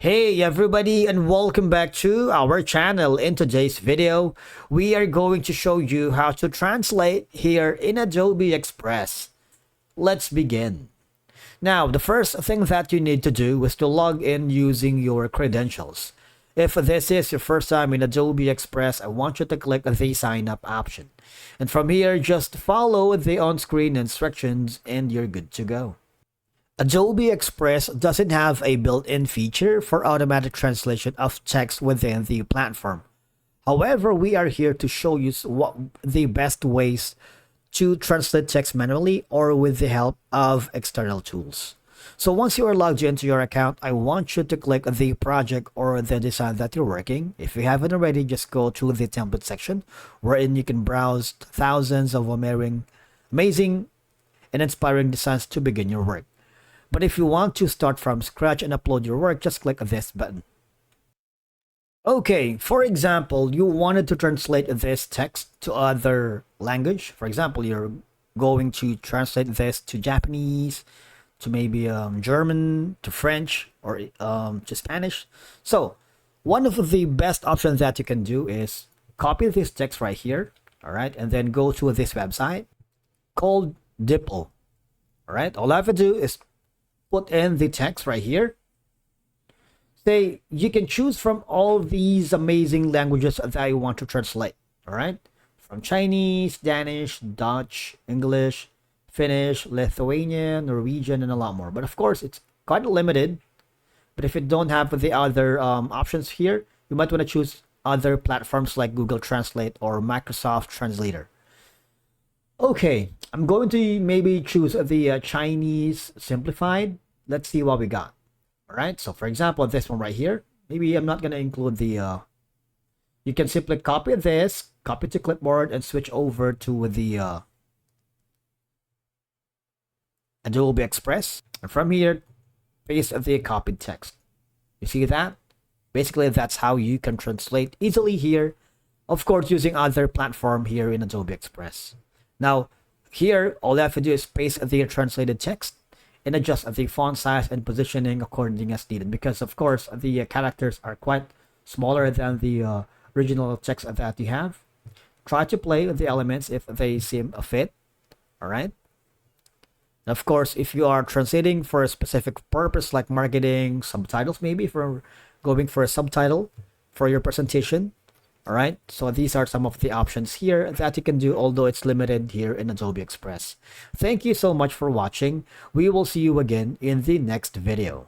Hey everybody, and welcome back to our channel. In today's video, we are going to show you how to translate here in Adobe Express. Let's begin. Now, the first thing that you need to do is to log in using your credentials. If this is your first time in Adobe Express, I want you to click the sign up option. And from here, just follow the on-screen instructions and you're good to go. Adobe Express doesn't have a built-in feature for automatic translation of text within the platform. However, we are here to show you what the best ways to translate text manually or with the help of external tools. So once you are logged into your account, I want you to click the project or the design that you're working. If you haven't already, just go to the template section wherein you can browse thousands of amazing and inspiring designs to begin your work. But if you want to start from scratch and upload your work, just click this button. Okay, for example, you wanted to translate this text to other language. For example, you're going to translate this to Japanese, to maybe German, to French, or to Spanish. So one of the best options that you can do is copy this text right here, all right, and then go to this website called DeepL. All right, all I have to do is put in the text right here. Say you can choose from all these amazing languages that you want to translate. All right, from Chinese, Danish, Dutch, English, Finnish, Lithuanian, Norwegian, and a lot more. But of course, it's quite limited. But if you don't have the other options here, you might want to choose other platforms like Google Translate or Microsoft Translator. Okay, I'm going to maybe choose the Chinese simplified. Let's see what we got. All right, so for example, this one right here, maybe I'm not going to include the, you can simply copy this, copy to clipboard and switch over to the Adobe Express. And from here, paste the copied text. You see that? Basically, that's how you can translate easily here. Of course, using other platform here in Adobe Express. Now, here, all you have to do is paste the translated text and adjust the font size and positioning according as needed. Because, of course, the characters are quite smaller than the original text that you have. Try to play with the elements if they seem a fit. All right. And of course, if you are translating for a specific purpose like marketing, subtitles, maybe for going for a subtitle for your presentation. All right, so these are some of the options here that you can do, although it's limited here in Adobe Express. Thank you so much for watching. We will see you again in the next video.